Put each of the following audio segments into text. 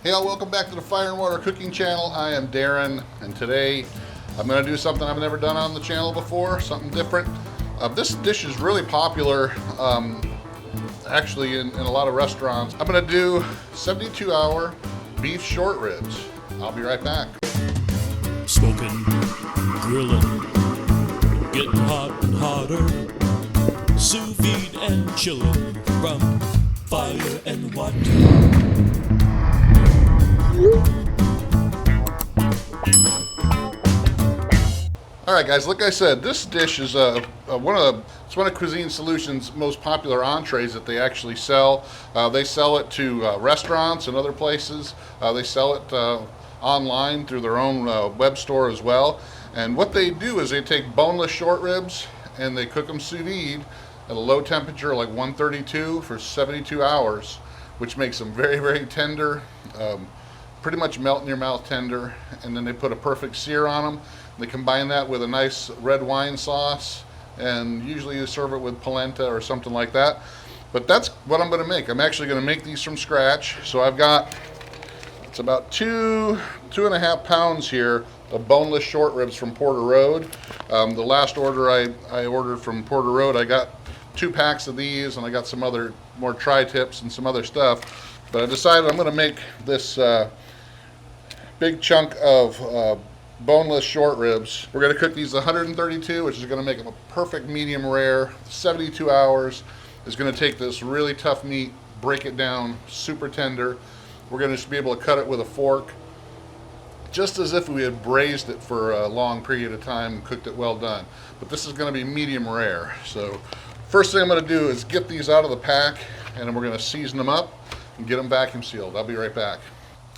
Hey all, welcome back to the Fire and Water Cooking Channel. I am Darren, and today I'm going to do something I've never done on the channel before, something different. This dish is really popular, actually in a lot of restaurants. I'm going to do 72-hour beef short ribs. I'll be right back. Smoking, grilling, getting hot and hotter, sous vide and chilling from fire and water. All right, guys. Like I said, this dish is one of Cuisine Solutions' most popular entrees that they actually sell. They sell it to restaurants and other places. They sell it online through their own web store as well. And what they do is they take boneless short ribs and they cook them sous vide at a low temperature, like 132, for 72 hours, which makes them very, very tender. Pretty much melt in your mouth tender, and then they put a perfect sear on them. They combine that with a nice red wine sauce, and usually you serve it with polenta or something like that. But that's what I'm going to make. I'm actually going to make these from scratch. So I've got, it's about two and a half pounds here of boneless short ribs from Porter Road. The last order I ordered from Porter Road, I got 2 packs of these, and I got some other more tri-tips and some other stuff. But I decided I'm going to make this big chunk of boneless short ribs. We're going to cook these 132, which is going to make them a perfect medium rare. 72 hours is going to take this really tough meat, break it down super tender. We're going to just be able to cut it with a fork, just as if we had braised it for a long period of time and cooked it well done. But this is going to be medium rare. So first thing I'm going to do is get these out of the pack, and then we're going to season them up and get them vacuum sealed. I'll be right back.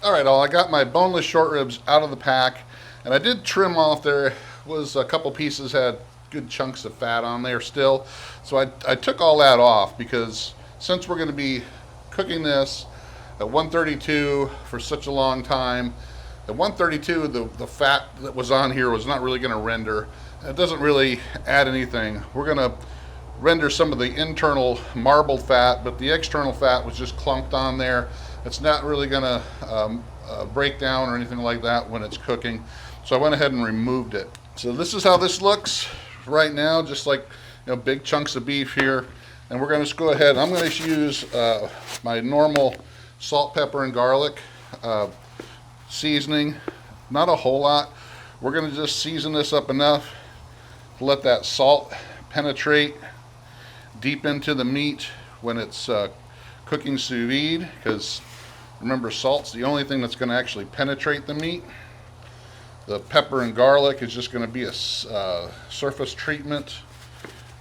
All right, I got my boneless short ribs out of the pack, and I did trim off. There was a couple pieces had good chunks of fat on there still, so I took all that off, because since we're going to be cooking this at 132 for such a long time, at 132 the fat that was on here was not really going to render. It doesn't really add anything. We're going to render some of the internal marbled fat, but the external fat was just clumped on there. It's not really going to break down or anything like that when it's cooking. So I went ahead and removed it. So this is how this looks right now, just like, big chunks of beef here. And we're going to just go ahead. I'm going to use my normal salt, pepper, and garlic seasoning. Not a whole lot. We're going to just season this up enough to let that salt penetrate deep into the meat when it's cooking sous vide, because remember, salt's the only thing that's going to actually penetrate the meat. The pepper and garlic is just going to be a surface treatment.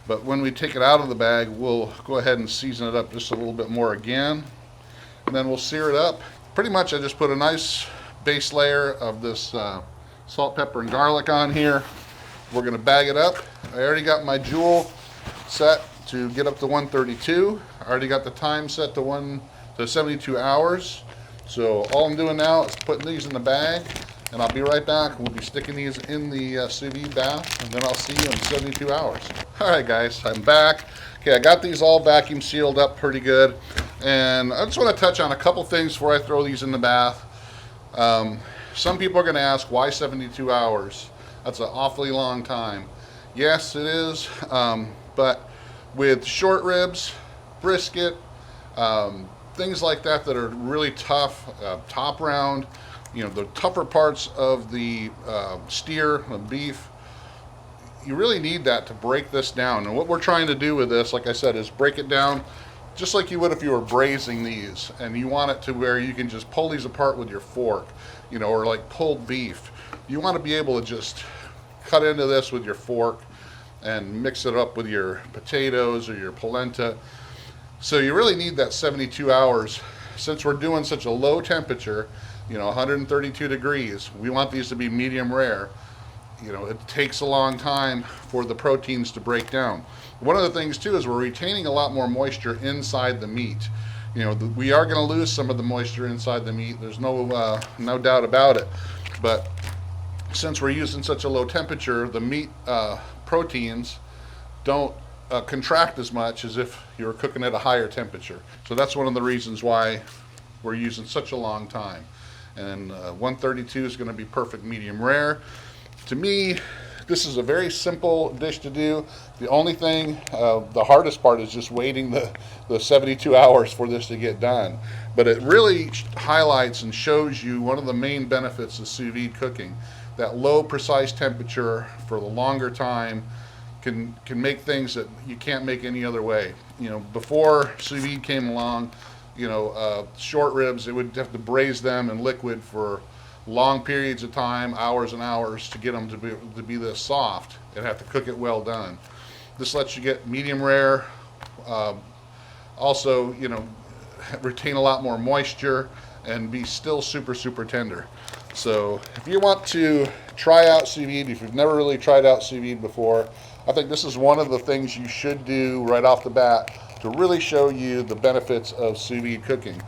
But when we take it out of the bag, we'll go ahead and season it up just a little bit more again. And then we'll sear it up. Pretty much I just put a nice base layer of this salt, pepper, and garlic on here. We're going to bag it up. I already got my Joule set to get up to 132. I already got the time set to 72 hours. So all I'm doing now is putting these in the bag, and I'll be right back. We'll be sticking these in the sous vide bath, and then I'll see you in 72 hours. All right, guys, I'm back. Okay, I got these all vacuum sealed up pretty good, and I just want to touch on a couple things before I throw these in the bath. Some people are going to ask, why 72 hours? That's an awfully long time. Yes, it is, but with short ribs, brisket, things like that are really tough, top round, the tougher parts of the steer, the beef, you really need that to break this down. And what we're trying to do with this, like I said, is break it down just like you would if you were braising these, and you want it to where you can just pull these apart with your fork, or like pulled beef. You want to be able to just cut into this with your fork and mix it up with your potatoes or your polenta. So you really need that 72 hours. Since we're doing such a low temperature, 132 degrees, we want these to be medium rare. It takes a long time for the proteins to break down. One of the things too is we're retaining a lot more moisture inside the meat. We are going to lose some of the moisture inside the meat. There's no doubt about it. But since we're using such a low temperature, the meat proteins don't contract as much as if you were cooking at a higher temperature. So that's one of the reasons why we're using such a long time. And 132 is going to be perfect medium rare. To me, this is a very simple dish to do. The only thing, the hardest part is just waiting the 72 hours for this to get done. But it really highlights and shows you one of the main benefits of sous vide cooking. That low, precise temperature for the longer time can make things that you can't make any other way. You know, before sous vide came along, you know, short ribs, it would have to braise them in liquid for long periods of time, hours and hours, to get them to be this soft and have to cook it well done. This lets you get medium rare, also, you know, retain a lot more moisture and be still super, super tender. So if you want to try out sous vide, if you've never really tried out sous vide before, I think this is one of the things you should do right off the bat to really show you the benefits of sous vide cooking.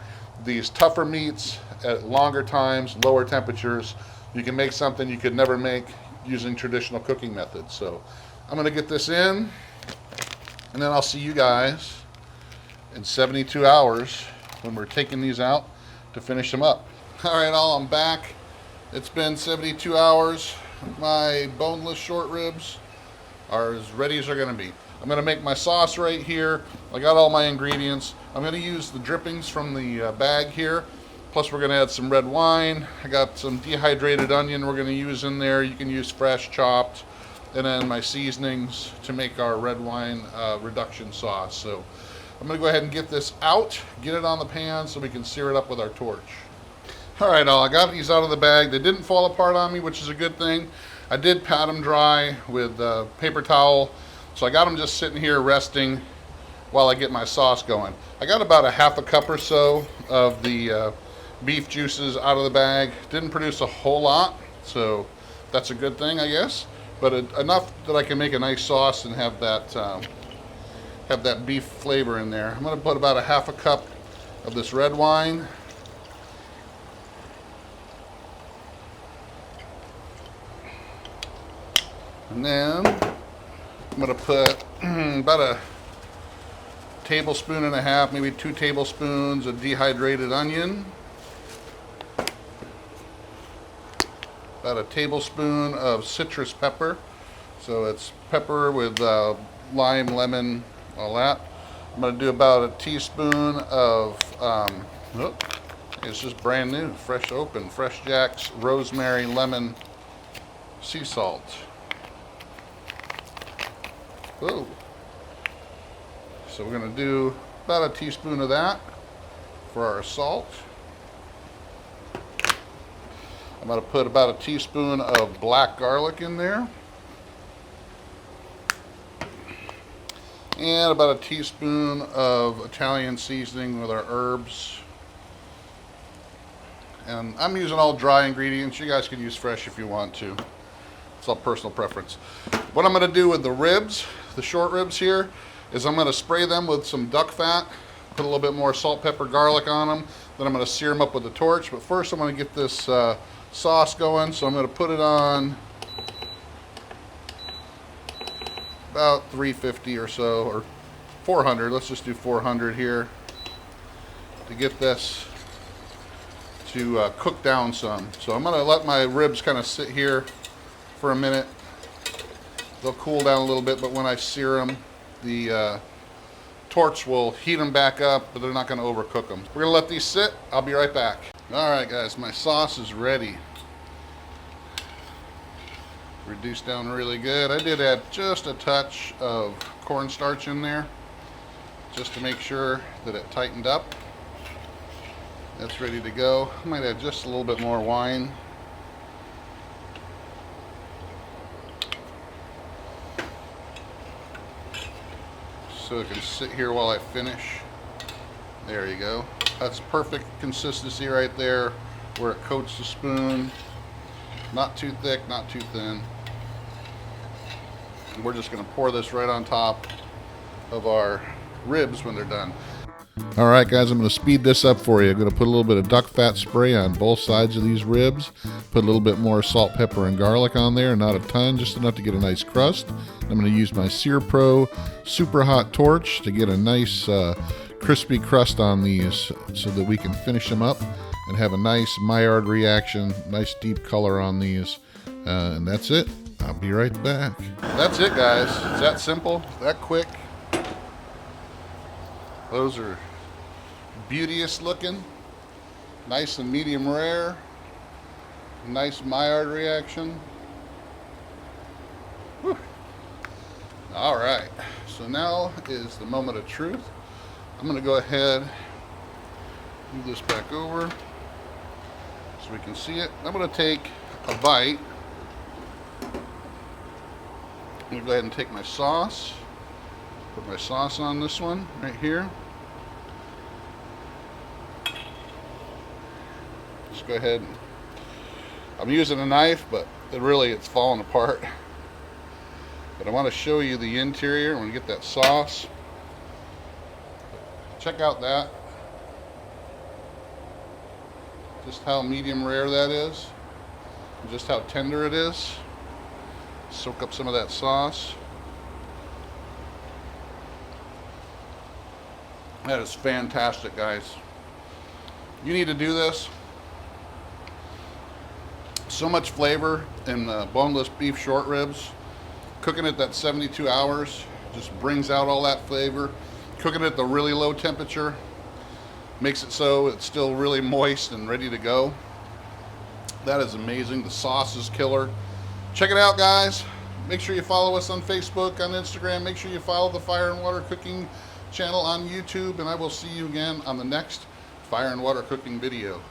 These tougher meats at longer times, lower temperatures, you can make something you could never make using traditional cooking methods. So I'm going to get this in, and then I'll see you guys in 72 hours when we're taking these out to finish them up. All right, I'm back. It's been 72 hours. My boneless short ribs are as ready as they're going to be. I'm going to make my sauce right here. I got all my ingredients. I'm going to use the drippings from the bag here. Plus we're going to add some red wine. I got some dehydrated onion we're going to use in there. You can use fresh chopped. And then my seasonings to make our red wine reduction sauce. So I'm going to go ahead and get this out, get it on the pan so we can sear it up with our torch. All right, I got these out of the bag. They didn't fall apart on me, which is a good thing. I did pat them dry with a paper towel. So I got them just sitting here resting while I get my sauce going. I got about a half a cup or so of the beef juices out of the bag. Didn't produce a whole lot, so that's a good thing, I guess. But enough that I can make a nice sauce and have that beef flavor in there. I'm going to put about a half a cup of this red wine. And then I'm going to put about a tablespoon and a half, maybe 2 tablespoons of dehydrated onion. About a tablespoon of citrus pepper. So it's pepper with lime, lemon, all that. I'm going to do about a teaspoon of, it's just brand new, fresh open, Fresh Jack's rosemary, lemon, sea salt. Whoa. So we're going to do about a teaspoon of that for our salt. I'm going to put about a teaspoon of black garlic in there. And about a teaspoon of Italian seasoning with our herbs. And I'm using all dry ingredients. You guys can use fresh if you want to. It's all personal preference. What I'm going to do with the ribs, the short ribs here, is I'm going to spray them with some duck fat, put a little bit more salt, pepper, garlic on them. Then I'm going to sear them up with the torch. But first I'm going to get this sauce going. So I'm going to put it on about 350 or so, or 400. Let's just do 400 here to get this to cook down some. So I'm going to let my ribs kind of sit here for a minute. They'll cool down a little bit, but when I sear them, the torch will heat them back up, but they're not going to overcook them. We're going to let these sit. I'll be right back. All right, guys, my sauce is ready. Reduced down really good. I did add just a touch of cornstarch in there, just to make sure that it tightened up. That's ready to go. I might add just a little bit more wine. So it can sit here while I finish. There you go. That's perfect consistency right there, where it coats the spoon. Not too thick, not too thin. And we're just going to pour this right on top of our ribs when they're done. All right, guys, I'm going to speed this up for you. I'm going to put a little bit of duck fat spray on both sides of these ribs. Put a little bit more salt, pepper, and garlic on there. Not a ton, just enough to get a nice crust. I'm going to use my Sear Pro super hot torch to get a nice crispy crust on these so that we can finish them up and have a nice Maillard reaction, nice deep color on these. And that's it. I'll be right back. That's it, guys. It's that simple, that quick. Those are beauteous looking, nice and medium rare, nice Maillard reaction. Whew. All right, so now is the moment of truth. I'm going to go ahead, move this back over so we can see it. I'm going to take a bite. I'm going to go ahead and take my sauce, put my sauce on this one right here. Just go ahead. I'm using a knife, but it's falling apart. But I want to show you the interior. I'm going to get that sauce. Check out that. Just how medium rare that is. And just how tender it is. Soak up some of that sauce. That is fantastic, guys. You need to do this. So much flavor in the boneless beef short ribs. Cooking it that 72 hours just brings out all that flavor. Cooking it at the really low temperature makes it so it's still really moist and ready to go. That is amazing. The sauce is killer. Check it out, guys. Make sure you follow us on Facebook, on Instagram. Make sure you follow the Fire and Water Cooking channel on YouTube, and I will see you again on the next Fire and Water Cooking video.